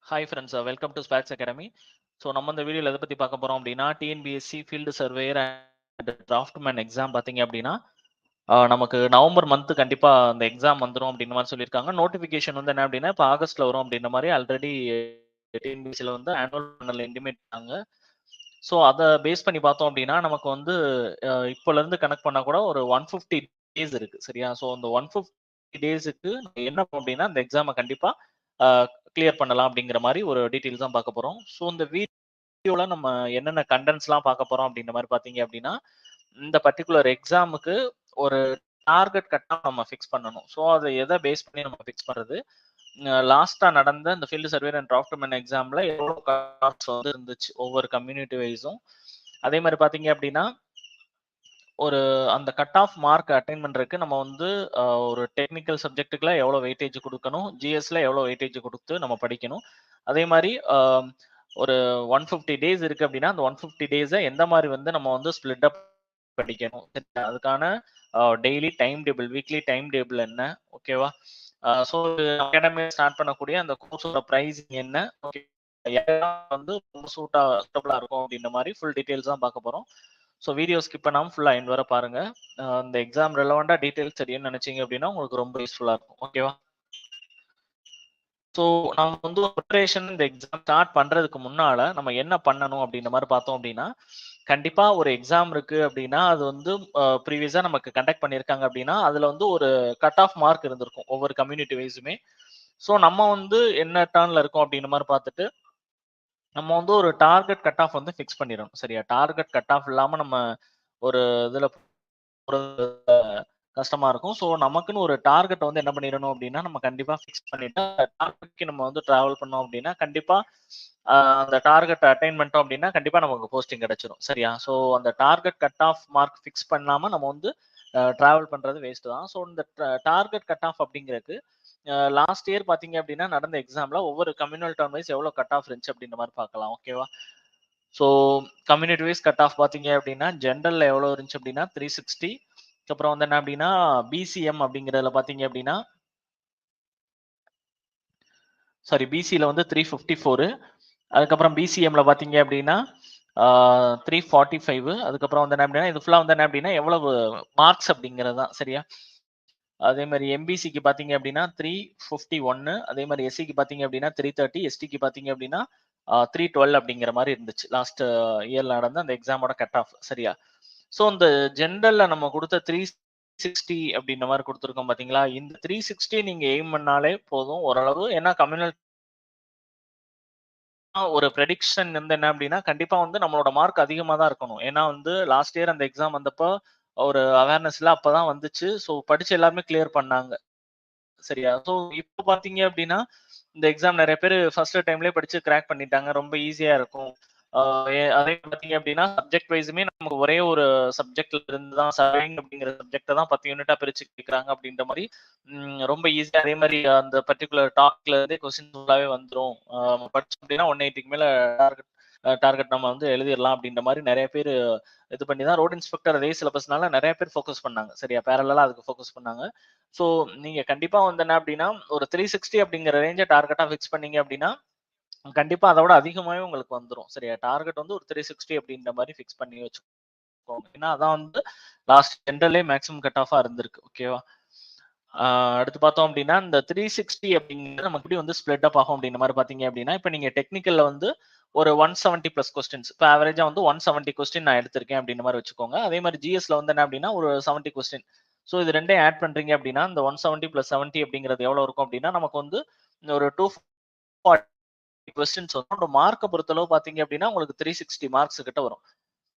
Hi friends, welcome to Sparks academy. So நம்ம இந்த வீடியோவில் எதை பற்றி பார்க்க போகிறோம் அப்படின்னா, TNPSC field surveyor and draughtsman exam பார்த்தீங்க அப்படின்னா நமக்கு நவம்பர் மந்த் கண்டிப்பாக அந்த எக்ஸாம் வந்துடும் அப்படின்ற மாதிரி சொல்லியிருக்காங்க. நோட்டிஃபிகேஷன் வந்து என்ன அப்படின்னா இப்போ ஆகஸ்ட்டில் வரும் அப்படின்ற மாதிரி ஆல்ரெடி டிஎன்பிஎஸ்சியில் வந்து ஆனுவல் பேனலில் இன்டிமேட் பண்ணாங்க. ஸோ அதை பேஸ் பண்ணி பார்த்தோம் அப்படின்னா நமக்கு வந்து இப்போலேருந்து கனெக்ட் பண்ணால் கூட ஒரு 150 டேஸ் இருக்குது சரியா. ஸோ அந்த 150 டேஸுக்கு என்ன பண்ணோம் அப்படின்னா அந்த எக்ஸாமை கண்டிப்பாக கிளியர் பண்ணலாம் அப்படிங்கிற மாதிரி ஒரு டீட்டெயில்ஸ் தான் பார்க்க போகிறோம். ஸோ இந்த வீடியோல நம்ம என்னென்ன கண்டென்ட்ஸ்லாம் பார்க்க போகிறோம் அப்படின்ற மாதிரி பார்த்தீங்க அப்படின்னா, இந்த பர்டிகுலர் எக்ஸாமுக்கு ஒரு டார்கெட் கட்டாக நம்ம ஃபிக்ஸ் பண்ணணும். ஸோ அதை எதை பேஸ் பண்ணி நம்ம ஃபிக்ஸ் பண்ணுறது, லாஸ்ட்டாக நடந்த இந்த ஃபீல்டு சர்வேயர் அண்ட் டிராஃப்ட்மேன் எக்ஸாமில் எவ்வளோ காஸ்ட் வந்து இருந்துச்சு ஒவ்வொரு கம்யூனிட்டி வைஸும். அதே மாதிரி பார்த்தீங்க அப்படின்னா ஒரு அந்த கட் ஆஃப் மார்க் அட்டைன் பண்றதுக்கு நம்ம வந்து ஒரு டெக்னிக்கல் சப்ஜெக்ட்டுக்குள்ள எவ்வளோ வெயிட்டேஜ் கொடுக்கணும், ஜிஎஸ்ல எவ்வளோ வெயிட்டேஜ் கொடுத்து நம்ம படிக்கணும். அதே மாதிரி ஒரு 150 டேஸ் இருக்கு அப்படின்னா அந்த 150 டேஸை எந்த மாதிரி வந்து நம்ம வந்து ஸ்பிளிட் அப் படிக்கணும், அதுக்கான daily time table, weekly time table என்ன, ஓகேவா. ஸோ அகாடமி ஸ்டார்ட் பண்ணக்கூடிய அந்த கோர்ஸோட ப்ரைஸிங் என்ன, ஓகே, வந்து ரொம்ப சூட்டபிளா இருக்கும் அப்படின்ற மாதிரி ஃபுல் டீடைல்ஸ் தான் பார்க்க போறோம். ஸோ வீடியோ ஸ்கிப் பண்ணாமல் ஃபுல்லாக எண்ட் வர பாருங்க. இந்த எக்ஸாம் ரெலவெண்டாக டீடைல்ஸ் தெரியும்னு நினைச்சீங்க அப்படின்னா உங்களுக்கு ரொம்ப யூஸ்ஃபுல்லாக இருக்கும், ஓகேவா. ஸோ நம்ம வந்து ப்ரிப்பரேஷன் இந்த எக்ஸாம் ஸ்டார்ட் பண்றதுக்கு முன்னால நம்ம என்ன பண்ணணும் அப்படின்ற மாதிரி பார்த்தோம் அப்படின்னா, கண்டிப்பா ஒரு எக்ஸாம் இருக்கு அப்படின்னா அது வந்து ப்ரீவியஸா நமக்கு கண்டக்ட் பண்ணியிருக்காங்க அப்படின்னா அதுல வந்து ஒரு கட் ஆஃப் மார்க் இருந்திருக்கும் ஒவ்வொரு கம்யூனிட்டி வைஸுமே. ஸோ நம்ம வந்து என்ன டர்ன்ல இருக்கோம் அப்படின்ற மாதிரி பார்த்துட்டு நம்ம வந்து ஒரு டார்கெட் கட் ஆஃப் வந்து ஃபிக்ஸ் பண்ணிடணும் சரியா. டார்கெட் கட் ஆஃப் இல்லாம நம்ம ஒரு இதுல கஷ்டமா இருக்கும். ஸோ நமக்குன்னு ஒரு டார்கெட் வந்து என்ன பண்ணிடணும் அப்படின்னா நம்ம கண்டிப்பா ஃபிக்ஸ் பண்ணிட்டு டார்கெட்க்கு நம்ம வந்து டிராவல் பண்ணோம் அப்படின்னா கண்டிப்பா அந்த டார்கெட் அட்டைன் பண்ணிட்டோம் அப்படின்னா கண்டிப்பா நமக்கு போஸ்டிங் கிடைச்சிரும் சரியா. ஸோ அந்த target cut off mark fix பண்ணாம நம்ம வந்து டிராவல் பண்றது வேஸ்ட் தான். ஸோ இந்த டார்கெட் கட் ஆஃப் அப்படிங்கிறதுக்கு லாஸ்ட் இயர் பாத்தீங்க அப்படின்னா நடந்த எக்ஸாம்ல ஒவ்வொரு கம்யூனல் டர்ம் வைஸ் எவ்வளவு கட் ஆஃப் இருந்துச்சு அப்படின்ற மாதிரி பார்க்கலாம், ஓகேவா. So community wise cut off பாத்தீங்க அப்படின்னா ஜென்ரல்ல எவ்வளவு இருந்துச்சு அப்படின்னா 360. அப்புறம் வந்து என்ன அப்படின்னா பிசிஎம் அப்படிங்கிறதுல பாத்தீங்க அப்படின்னா பிசில வந்து 354. அதுக்கப்புறம் பிசிஎம்ல பாத்தீங்க அப்படின்னா 345. அதுக்கப்புறம் வந்து என்ன அப்படின்னா இது ஃபுல்லா வந்து என்ன அப்படின்னா எவ்வளவு மார்க்ஸ் அப்படிங்கிறது தான் சரியா. அதே மாதிரி எம்பிசிக்கு பாத்தீங்க அப்படின்னா 351. அதே மாதிரி எஸ்சிக்கு பாத்தீங்க அப்படின்னா 330. எஸ்டிக்கு பாத்தீங்க அப்படின்னா 312 அப்படிங்கிற மாதிரி இருந்துச்சு லாஸ்ட் இயர்ல நடந்த அந்த எக்ஸாமோட கட் ஆஃப் சரியா. ஸோ இந்த ஜென்ரல்ல நம்ம கொடுத்த 360 அப்படின்ற மாதிரி கொடுத்துருக்கோம் பாத்தீங்களா. இந்த 360 நீங்க எய்ம் பண்ணாலே போதும் ஓரளவு. ஏன்னா கம்யூனல் ஒரு ப்ரெடிக்ஷன் வந்து என்ன அப்படின்னா கண்டிப்பா வந்து நம்மளோட மார்க் அதிகமா தான் இருக்கணும். ஏன்னா வந்து லாஸ்ட் இயர் அந்த எக்ஸாம் வந்தப்போ ஒரு அவேர்னஸ்ல அப்பதான் வந்துச்சு. ஸோ படிச்சு எல்லாருமே கிளியர் பண்ணாங்க சரியா. ஸோ இப்போ பாத்தீங்க அப்படின்னா இந்த எக்ஸாம் நிறைய பேர் ஃபர்ஸ்ட் டைம்லயே படிச்சு கிராக் பண்ணிட்டாங்க, ரொம்ப ஈஸியா இருக்கும். அதே பாத்தீங்க அப்படின்னா சப்ஜெக்ட் வைஸுமே நமக்கு ஒரே ஒரு சப்ஜெக்ட்ல இருந்து தான் சர்வேயிங் அப்படிங்கிற சப்ஜெக்ட தான் 10 யூனிட்டா பிரிச்சு கேட்கறாங்க அப்படின்ற மாதிரி ரொம்ப ஈஸியா. அதே மாதிரி அந்த பர்டிகுலர் டாபிக்ல இருந்தே கொஸ்டின் ஃபுல்லாவே வந்துடும். படிச்சோம் அப்படின்னா 180க்கு மேல டார்கெட் நம்ம வந்து எழுதிடலாம் அப்படின்ற மாதிரி நிறைய பேர் இது பண்ணி தான் ரோட் இன்ஸ்பெக்டர் அதே சிலபஸ்னால நிறைய பேர் ஃபோக்கஸ் பண்ணாங்க சரியா. பேரலா அதுக்கு ஃபோக்கஸ் பண்ணாங்க. ஸோ நீங்க கண்டிப்பா வந்து என்ன அப்படின்னா ஒரு 360 அப்படிங்கிற ரேஞ்சை டார்கெட்டா ஃபிக்ஸ் பண்ணீங்க அப்படின்னா கண்டிப்பா அதை விட அதிகமாவே உங்களுக்கு வந்துடும் சரியா. டார்கெட் வந்து ஒரு 360 அப்படின்ற மாதிரி ஃபிக்ஸ் பண்ணி வச்சுக்கோங்க. ஏன்னா அதான் வந்து லாஸ்ட் ஜென்ரலே மேக்ஸிமம் கட் ஆஃபா இருந்திருக்கு, ஓகேவா. அடுத்து பார்த்தோம் அப்படின்னா இந்த 360 அப்படிங்கிறது நமக்கு எப்படி வந்து ஸ்ப்ளிட் அப் ஆகும் அப்படின்ற மாதிரி பாத்தீங்க அப்படின்னா இப்போ நீங்க டெக்னிக்கல்ல வந்து ஒரு 170 பிளஸ் கொஸ்டின்ஸ் இப்போ ஆவரேஜா வந்து 170 கொஸ்டின் நான் எடுத்திருக்கேன் அப்படின்ற மாதிரி வச்சுக்கோங்க. அதே மாதிரி ஜிஎஸ்ல வந்து என்ன அப்படின்னா ஒரு 70 கொஸ்டின். ஸோ இது ரெண்டையும் ஆட் பண்றீங்க அப்படின்னா இந்த 170 பிளஸ் 70 அப்படிங்கிறது எவ்வளவு இருக்கும் அப்படின்னா நமக்கு வந்து ஒரு 240 கொஸ்டின்ஸ் வரும். மார்க்கை பொறுத்தளவு பாத்தீங்க அப்படின்னா உங்களுக்கு 360 மார்க்ஸ் கிட்ட வரும்.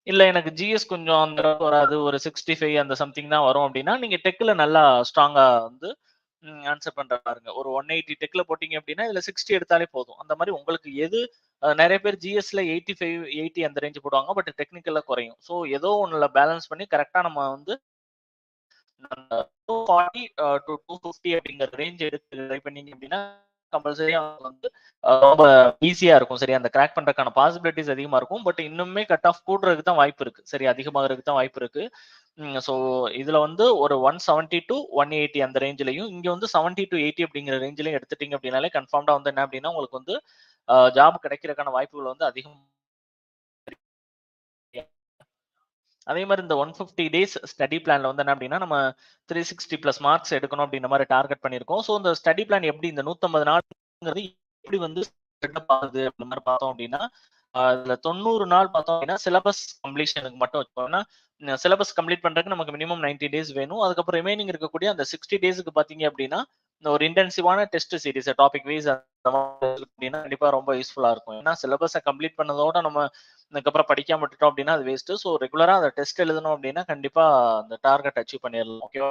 இல்ல எனக்கு ஜிஎஸ் கொஞ்சம் அந்த அளவுக்கு வராது, ஒரு 65 அந்த சம்திங் தான் வரும் அப்படின்னா நீங்க டெக்ல நல்லா ஸ்ட்ராங்கா வந்து ஆன்சர் பண்ற பாருங்க. ஒரு 180 டெக்ல போட்டீங்க அப்படின்னா இதுல 60 எடுத்தாலே போதும். அந்த மாதிரி உங்களுக்கு எது நிறைய பேர் ஜிஎஸ்ல 85 80 அந்த ரேஞ்ச் போடுவாங்க, பட் டெக்னிக்கல்ல குறையும். ஸோ ஏதோ ஒண்ணுல பேலன்ஸ் பண்ணி கரெக்டா நம்ம வந்து 240 to 250 அப்படிங்கிற ரேஞ்ச் எடுத்து ட்ரை பண்ணீங்க அப்படின்னா கம்பல்சரியா வந்து ரொம்ப ஈஸியா இருக்கும் சரி. அந்த கிராக் பண்றதுக்கான பாசிபிலிட்டிஸ் அதிகமா இருக்கும். பட் இன்னுமே கட் ஆஃப் கூடுறதுக்கு தான் வாய்ப்பு இருக்கு சரி, அதிகமாகிறதுக்கு தான் வாய்ப்பு இருக்கு. ஸோ இதுல வந்து ஒரு 170 to 180 அந்த ரேஞ்சிலையும் இங்க வந்து 70 to 80 அப்படிங்கிற ரேஞ்சிலையும் எடுத்துட்டீங்க அப்படின்னாலே கன்ஃபார்ம்டா வந்து என்ன அப்படின்னா உங்களுக்கு வந்து ஜாப் கிடைக்கிறதுக்கான வாய்ப்புகள் வந்து அதிகம். அதே மாரி இந்த 150 டேஸ் ஸ்டடி பிளான்ல வந்து என்ன அப்டின்னா, நம்ம 360 பிளஸ் மார்க்ஸ் எடுக்கணும் அப்டின்ற மாரி டார்கெட் பண்ணியிருக்கோம். ஸோ இந்த ஸ்டடி பிளான் எப்படி இந்த 150 நாள்ங்கிறது எப்படி வந்து செட்டப் ஆகுது அப்டின்ற மாரி பார்த்தோம் அப்டின்னா, அதுல 90 நாள் பார்த்தோம் அப்டின்னா, சிலபஸ் கம்ப்ளீஷனுக்கு மட்டும் வச்சுக்கோம். ஏன்னா, சிலபஸ் கம்ப்ளீட் பண்றதுக்கு நமக்கு மினிமம் 90 டேஸ் வேணும். அதுக்கப்புறம் ரிமைனிங் இருக்கக்கூடிய அந்த 60 டேஸ்க்கு பார்த்தீங்க அப்டின்னா, இந்த ஒரு இன்டென்சிவான டெஸ்ட் சீரிஸ் டாபிக் வைஸ் அந்த மாதிரி அப்டின்னா கண்டிப்பா ரொம்ப யூஸ்ஃபுல்லா இருக்கும். ஏன்னா சிலபஸ கம்ப்ளீட் பண்ணதோட நம்ம அதுக்கப்புறம் படிக்காம விட்டுட்டோம் அப்டின்னா அது வேஸ்ட்டு. ஸோ ரெகுலரா அத டெஸ்ட் எழுதணும் அப்டின்னா கண்டிப்பா அந்த டார்கெட் அச்சீவ் பண்ணிறலாம். ஓகேவா?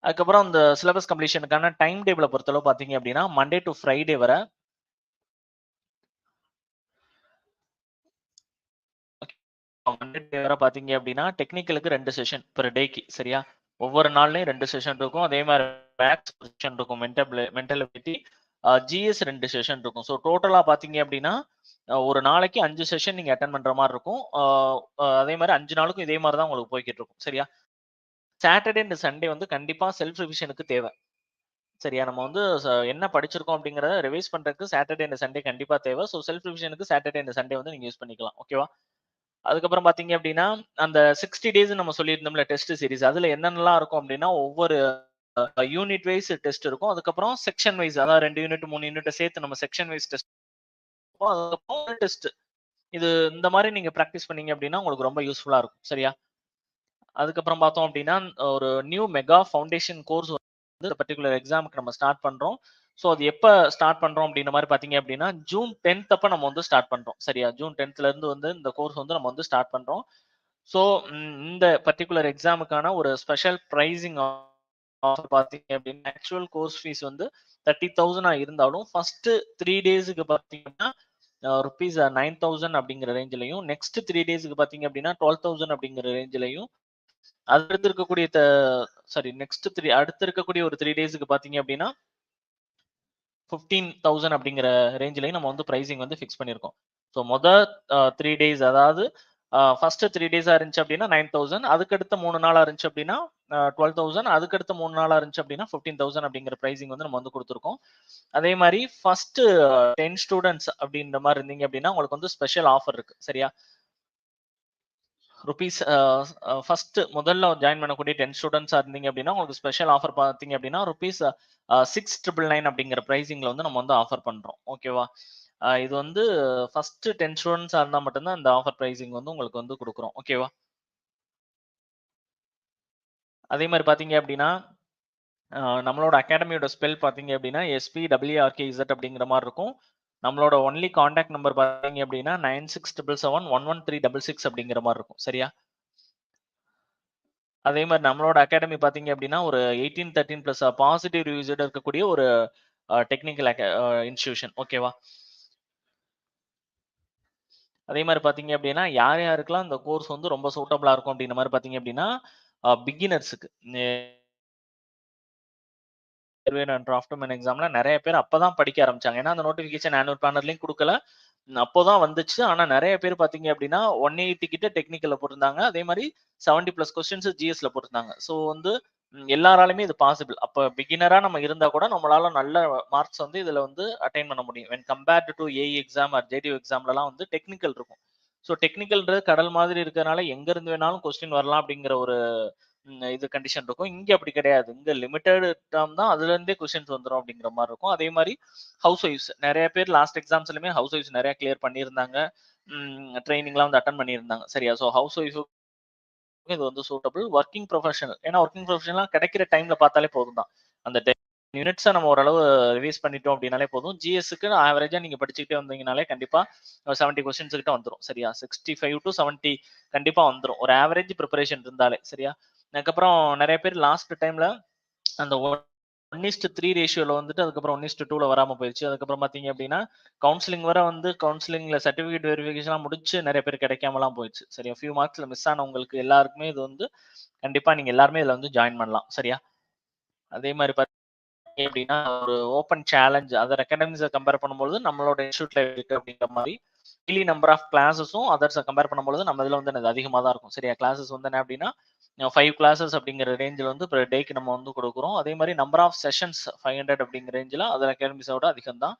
அதுக்கப்புறம் அந்த சிலபஸ் கம்ப்ளீஷனுக்கான டைம் டேபிள பொறுத்தளவு பார்த்தீங்க அப்டின்னா, மண்டே டூ ஃப்ரைடே வர மண்டே டூ வர பார்த்தீங்க அப்டின்னா, டெக்னிக்கலுக்கு 2 செஷன் பெர் டேக்கு சரியா? ஒவ்வொரு நாள்லயும் 2 செஷன் இருக்கும். அதே மாரி மேத்ஸ் செஷன் இருக்கும். மென்டல் எபிலிட்டி, ஜிஎஸ் 2 செஷன் இருக்கும். ஸோ டோட்டலா பார்த்தீங்க அப்டின்னா, ஒரு நாளைக்கு 5 செஷன் நீங்க அட்டெண்ட் பண்ற மாரி இருக்கும். அதே மாரி 5 நாளுக்கும் இதே மாரி தான் உங்களுக்கு போய்க்கிட்டு இருக்கும். சரியா? சாட்டர்டே அண்ட் சண்டே வந்து கண்டிப்பா செல்ஃப் ரிவிஷனுக்கு தேவ. சரியா? நம்ம வந்து என்ன படிச்சிருக்கோம் அப்படிங்கிறத ரிவைஸ் பண்றதுக்கு சாட்டர்டே அண்ட் சண்டே கண்டிப்பா தேவ. ஸோ செல்ஃப் ரிவிஷனுக்கு சாட்டர்டே அண்ட் சண்டே வந்து நீங்க யூஸ் பண்ணிக்கலாம். ஓகேவா? அதுக்கப்புறம் பார்த்தீங்க அப்படின்னா, அந்த 60 டேஸ் நம்ம சொல்லியிருந்தோம்ல டெஸ்ட் சீரிஸ். அதுல என்னென்னலாம் இருக்கும் அப்படின்னா, ஒவ்வொரு யூனிட் வைஸ் டெஸ்ட் இருக்கும். அதுக்கப்புறம் செக்ஷன் வைஸ் அதாவது 2 யூனிட், 3 யூனிட்ட சேர்த்து நம்ம செக்ஷன் வைஸ் டெஸ்ட் இருக்கும். அதுக்கப்புறம் டெஸ்ட். இது இந்த மாரி நீங்க பிராக்டிஸ் பண்ணீங்க அப்படின்னா, உங்களுக்கு ரொம்ப யூஸ்ஃபுல்லா இருக்கும். சரியா? அதுக்கப்புறம் பார்த்தோம் அப்படின்னா, ஒரு நியூ மெகா ஃபவுண்டேஷன் கோர்ஸ் வந்து பர்ட்டிகுலர் எக்ஸாம்க்கு நம்ம ஸ்டார்ட் பண்றோம். ஸோ அது எப்ப ஸ்டார்ட் பண்றோம் அப்படின்ற மாரி பார்த்தீங்க அப்படின்னா, ஜூன் 10த் அப்ப நம்ம வந்து ஸ்டார்ட் பண்றோம். சரியா? ஜூன் 10த்ல இருந்து வந்து இந்த கோர்ஸ் வந்து நம்ம வந்து ஸ்டார்ட் பண்றோம். ஸோ இந்த பர்ட்டிகுலர் எக்ஸாமுக்கான ஒரு ஸ்பெஷல் பிரைசிங் ஆஃபர் பார்த்தீங்க அப்படின்னா, ஆக்சுவல் கோர்ஸ் ஃபீஸ் வந்து 30,000 இருந்தாலும், ஃபர்ஸ்ட் 3 டேஸ்க்கு பார்த்தீங்கன்னா, ரூப்பீஸ் 9,000 அப்படிங்கிற ரேஞ்சிலயும், நெக்ஸ்ட் 3 டேஸ்க்கு பார்த்தீங்க அப்படின்னா, 12,000 அப்படிங்கிற ரேஞ்சிலயும், அடுத்து இருக்கக்கூடிய நெக்ஸ்ட் 3 அடுத்து இருக்கக்கூடிய ஒரு 3 டேஸ்க்கு பார்த்தீங்க அப்படின்னா, 15,000 அப்படிங்கிற ரேஞ்சிலயும் நம்ம வந்து பிரைசிங் வந்து ஃபிக்ஸ் பண்ணியிருக்கோம். ஸோ 3 டேஸ் அதாவது ஃபர்ஸ்ட் 3 டேஸா இருந்துச்சு அப்படின்னா 9,000 அதுக்கடுத்த 3 நாளா இருந்துச்சு அப்படின்னா 12,000 அதுக்கடுத்த 3 நாளா இருந்துச்சு அப்படின்னா 15,000 அப்படிங்கிற பிரைசிங் வந்து நம்ம வந்து குடுத்துருக்கோம். அதே மாரி ஃபர்ஸ்ட் 10 ஸ்டூடண்ட்ஸ் அப்படின்ற மாரி இருந்தீங்க அப்படின்னா, உங்களுக்கு வந்து ஸ்பெஷல் ஆஃபர் இருக்கு. சரியா? ருப்பீஸ் ஃபர்ஸ்ட் முதல்ல ஜாயின் பண்ணக்கூடிய 10 ஸ்டூடண்ட்ஸா இருந்தீங்க அப்படின்னா, உங்களுக்கு ஸ்பெஷல் ஆஃபர் பார்த்தீங்க அப்படின்னா, ருப்பீஸ் 6,999 அப்படிங்கிற பிரைசிங்ல வந்து நம்ம வந்து ஆஃபர் பண்றோம். ஓகேவா? இது வந்து ஃபர்ஸ்ட் 10 ஸ்டூடண்ட்ஸா இருந்தா மட்டும் தான் இந்த ஆஃபர் பிரைசிங் வந்து உங்களுக்கு வந்து குடுக்குறோம். ஓகேவா? அதே மாரி பார்த்தீங்க அப்படின்னா, நம்மளோட அகாடமியோட ஸ்பெல் பார்த்தீங்க அப்படின்னா, SPWRKZ அப்படிங்கிற மாரி இருக்கும். நம்மளோட ஒன்லி கான்டாக்ட் நம்பர் பார்த்தீங்க அப்படின்னா, 9677113666 அப்படிங்கிற மாரி இருக்கும். சரியா? அதே மாரி நம்மளோட அகாடமி பார்த்தீங்க அப்டின்னா, ஒரு 18, 13 பிளஸ் பாசிட்டிவ் ரிவ்யூஸோட இருக்கக்கூடிய ஒரு டெக்னிக்கல் இன்ஸ்டிடியூஷன். ஓகேவா? அதே மாரி பார்த்தீங்க அப்டின்னா, யார் யாருக்கெல்லாம் இந்த கோர்ஸ் வந்து ரொம்ப சூட்டபிளா இருக்கும் அப்டின்ற மாரி பார்த்தீங்க அப்டின்னா, பிகினர்ஸ்க்கு டிராஃப்ட்மேன் எக்ஸாம்ல நெறைய பேர் அப்பதான் படிக்க ஆரம்பிச்சாங்க. ஏன்னா, அந்த நோட்டிஃபிகேஷன் ஆனுவல் பிளானர்லயும் குடுக்கல. அப்போதான் வந்துச்சு. ஆனா நெறைய பேர் பார்த்தீங்க அப்டின்னா, 180 கிட்ட டெக்னிக்கல்ல போட்டிருந்தாங்க. அதே மாரி 70 பிளஸ் கொஸ்டின்ஸ் ஜிஎஸ்ல போட்டிருந்தாங்க. ஸோ வந்து எல்லாராலுமே இது பாசிபிள். அப்ப பிகினரா நம்ம இருந்தா கூட நம்மளால நல்ல மார்க்ஸ் வந்து இதுல வந்து அட்டைன் பண்ண முடியும். When compared to AE exam or JDU எக்ஸாம்லலாம் வந்து டெக்னிக்கல் இருக்கும். ஸோ டெக்னிக்கல்ன்றது கடல் மாதிரி இருக்கறனால எங்க இருந்து வேணாலும் கொஸ்டின் வரலாம் அப்டிங்கிற ஒரு இது கண்டிஷன் இருக்கும். இங்க அப்படி கிடையாது. இங்க லிமிட்டட் டெர்ம் தான். அதுலருந்தே கொஸ்டின்ஸ் வந்துரும் அப்படிங்கிற மாரி இருக்கும். அதே மாரி ஹவுஸ் ஒய்ஃப்ஸ் நெறைய பேர் லாஸ்ட் எக்ஸாம்ஸ்லயுமே ஹவுஸ் ஒய்ஃப்ஸ் நெறைய கிளியர் பண்ணியிருந்தாங்க. ட்ரெய்னிங்லாம் வந்து அட்டெண்ட் பண்ணியிருந்தாங்க. சரியா? ஸோ ஹவுஸ் ஒய்ஃப்க்கு இது வந்து சூட்டபிள். வொர்க்கிங் ப்ரொஃபஷனல் ஏன்னா வொர்க்கிங் ப்ரொஃபஷனல்லாம் கிடைக்கிற டைம்ல பார்த்தாலே போதும் தான். அந்த 10 யூனிட்ஸ நம்ம ஓரளவு ரிவைஸ் பண்ணிட்டோம் அப்படின்னாலே போதும். ஜிஎஸ்ஸுக்கு ஆவரேஜா நீங்க படிச்சுக்கிட்டே வந்தீங்கனாலே கண்டிப்பா 70 கொஸ்டின்ஸ் கிட்ட வந்துரும். சரியா? 65 டூ 70 கண்டிப்பா வந்துரும். ஒரு ஆவரேஜ் பிரிப்பரேஷன் இருந்தாலே. சரியா? அதுக்கப்புறம் நெறைய பேர் லாஸ்ட் டைம்ல அந்த 1:3 ரேஷியோல வந்துட்டு அதுக்கப்புறம் 1:2ல வராம போயிருச்சு. அதுக்கப்புறம் பார்த்தீங்க அப்டின்னா, கவுன்சிலிங் வர வந்து கவுன்சிலிங்ல சர்டிஃபிகேட் வெரிஃபிகேஷன்லாம் முடிச்சு நெறைய பேர் கிடைக்காமலாம் போயிருச்சு. சரியா? ஃபியூ மார்க்ஸ்ல மிஸ் ஆனவங்களுக்கு எல்லாருக்குமே இது வந்து கண்டிப்பா நீங்க எல்லாருமே இதுல வந்து ஜாயின் பண்ணலாம். சரியா? அதே மாரி பார்த்தீங்க அப்டின்னா, ஒரு ஓப்பன் சேலஞ்ச் அதர் அகாடமிஸ கம்பேர் பண்ணும்பொழுது நம்மளோட இன்ஸ்டிடியூட்ல இருக்கு அப்டிங்கிற மாரி டெய்லி நம்பர் ஆஃப் கிளாஸஸும் அதர்ஸ கம்பேர் பண்ணும்பொழுது நம்ம இதுல வந்து அது அதிகமா தான் இருக்கும். சரியா? கிளாஸஸ் வந்து என்ன அப்டின்னா 5 கிளாஸஸ் அப்படிங்கிற ரேஞ்சில வந்து பெர் டேக்கு நம்ம வந்து குடுக்குறோம். அதே மாரி நம்பர் ஆஃப் செஷன்ஸ் 500 அப்படிங்கிற ரேஞ்சில அதர் அகாடமிஸோட அதிகம் தான்.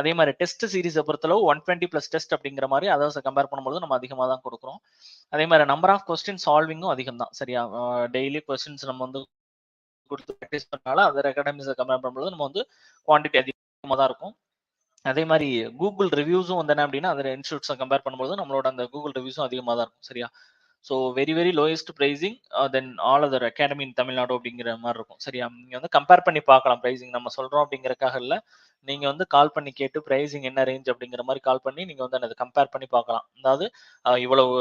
அதே மாரி டெஸ்ட் சீரிஸ பொறுத்தளவு 120 பிளஸ் டெஸ்ட் அப்படிங்கிற மாரி அதர்ஸ கம்பேர் பண்ணும்போது நம்ம அதிகமா தான் குடுக்குறோம். அதே மாரி நம்பர் ஆஃப் கொஸ்டின் சால்விங்கும் அதிகம் தான். சரியா? டெய்லி கொஸ்டின்ஸ் நம்ம வந்து குடுத்து பிராக்டிஸ் பண்ணனால அதர் அகாடமிஸ கம்பேர் பண்ணும்போது நம்ம வந்து குவான்டிட்டி அதிகமா தான் இருக்கும். அதே மாரி Google ரிவ்யூஸும் வந்து என்ன அப்டின்னா, அதர் இன்ஸ்டிடியூட்ஸ கம்பேர் பண்ணும்போது நம்மளோட அந்த Google ரிவ்யூஸும் அதிகமா தான் இருக்கும். சரியா? So very very lowest pricing then all other academy இன் தமிழ்நாடு அப்படிங்கிற மாரி இருக்கும். சரியா? நீங்க வந்து கம்பேர் பண்ணி பார்க்கலாம் பிரைசிங் நம்ம சொல்றோம் அப்படிங்கிறதுக்காக இல்ல. நீங்க வந்து கால் பண்ணி கேட்டு பிரைசிங் என்ன ரேஞ்ச் அப்படிங்கிற மாரி கால் பண்ணி நீங்க வந்து அத கம்பேர் பண்ணி பார்க்கலாம். அதாவது இவ்வளவு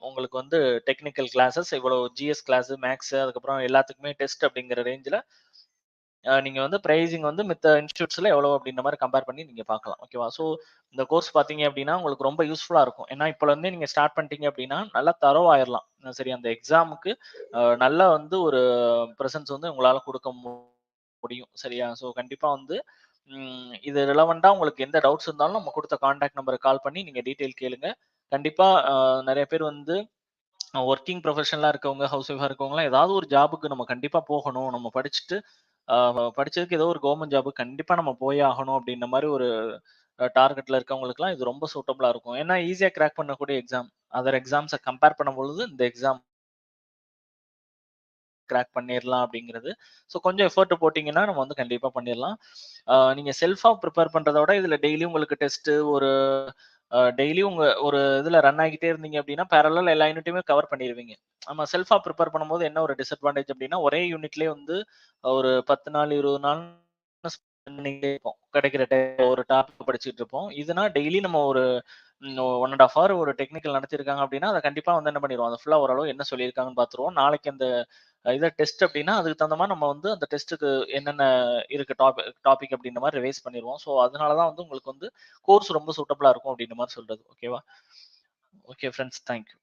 உங்களுக்கு வந்து டெக்னிக்கல் கிளாஸஸ், இவ்வளவு ஜிஎஸ் கிளாஸ், மேத்ஸ் அதுக்கப்புறம் எல்லாத்துக்குமே டெஸ்ட் அப்படிங்கிற ரேஞ்சில நீங்க வந்து பிரைசிங் வந்து மித்த இன்ஸ்டிடியூட்ஸ்ல எவ்வளோ அப்படின்ற மாரி கம்பேர் பண்ணி நீங்க பார்க்கலாம். ஓகேவா? ஸோ இந்த கோர்ஸ் பார்த்தீங்க அப்படின்னா, உங்களுக்கு ரொம்ப யூஸ்ஃபுல்லா இருக்கும். ஏன்னா இப்போலருந்தே நீங்க ஸ்டார்ட் பண்ணிட்டீங்க அப்படின்னா, நல்லா தரோவ் ஆயிரலாம். சரி அந்த எக்ஸாமுக்கு நல்லா வந்து ஒரு பிரசன்ஸ் வந்து உங்களால குடுக்க முடியும். சரியா? ஸோ கண்டிப்பா வந்து இது ரிலவென்ட்டா உங்களுக்கு எந்த டவுட்ஸ் இருந்தாலும் நம்ம குடுத்த கான்டாக்ட் நம்பருக்கு கால் பண்ணி நீங்க டீட்டெயில் கேளுங்க. கண்டிப்பா நெறைய பேர் வந்து வொர்க்கிங் ப்ரொஃபஷனலா இருக்கவங்க, ஹவுஸ் ஒய்ஃபா இருக்கவங்கலாம் ஏதாவது ஒரு ஜாப்க்கு நம்ம கண்டிப்பா போகணும். நம்ம படிச்சுட்டு படிச்சதுக்கு ஏதோ ஒரு கவர்மெண்ட் ஜாப் கண்டிப்பா நம்ம போயே ஆகணும் அப்படின்ற மாரி ஒரு டார்கெட்ல இருக்கவங்களுக்குலாம் இது ரொம்ப சூட்டபிளா இருக்கும். ஏன்னா ஈஸியா கிராக் பண்ணக்கூடிய எக்ஸாம். அதர் எக்ஸாம்ஸ கம்பேர் பண்ணும்பொழுது இந்த எக்ஸாம் கிராக் பண்ணிரலாம் அப்படிங்கிறது. ஸோ கொஞ்சம் எஃபோர்ட் போட்டீங்கன்னா, நம்ம வந்து கண்டிப்பா பண்ணிரலாம். நீங்க செல்ஃபா பிரிப்பேர் பண்றத விட, இதுல டெய்லி உங்களுக்கு டெஸ்ட் ஒரு டெய்லி உங்க ஒரு இதுல ரன் ஆகிட்டே இருந்தீங்க அப்படின்னா, பேரலல் எல்லா யூனிட்டுமே கவர் பண்ணிருவீங்க. நம்ம செல்ஃபா பிரிப்பேர் பண்ணும்போது என்ன ஒரு டிஸ்அட்வான்டேஜ் அப்படின்னா, ஒரே யூனிட்லயே வந்து ஒரு 10 நாள், 20 நாள் ஸ்பெண்ட் பண்ணிட்டே இருப்போம். கிடைக்கிற ஒரு டாபிக் படிச்சுட்டு இருப்போம். இதுனா டெய்லி நம்ம ஒரு 1 1/2 ஹவர் ஒரு டெக்னிக்கல் நடத்தியிருக்காங்க அப்படின்னா, அத கண்டிப்பா வந்து என்ன பண்ணிருவோம், அத ஃபுல்லா ஓரளவு என்ன சொல்லியிருக்காங்கன்னு பார்த்துருவோம். நாளைக்கு அந்த இத டெஸ்ட் அப்படின்னா, அதுக்கு தகுந்த மாரி நம்ம வந்து அந்த டெஸ்ட்டுக்கு என்னென்ன இருக்கு டாபிக் அப்படின்ற மாரி ரிவைஸ் பண்ணிருவோம். ஸோ அதனால தான் வந்து உங்களுக்கு வந்து கோர்ஸ் ரொம்ப சூட்டபிளா இருக்கும் அப்படின்ற மாரி சொல்றது. ஓகேவா? Okay friends. Thank you.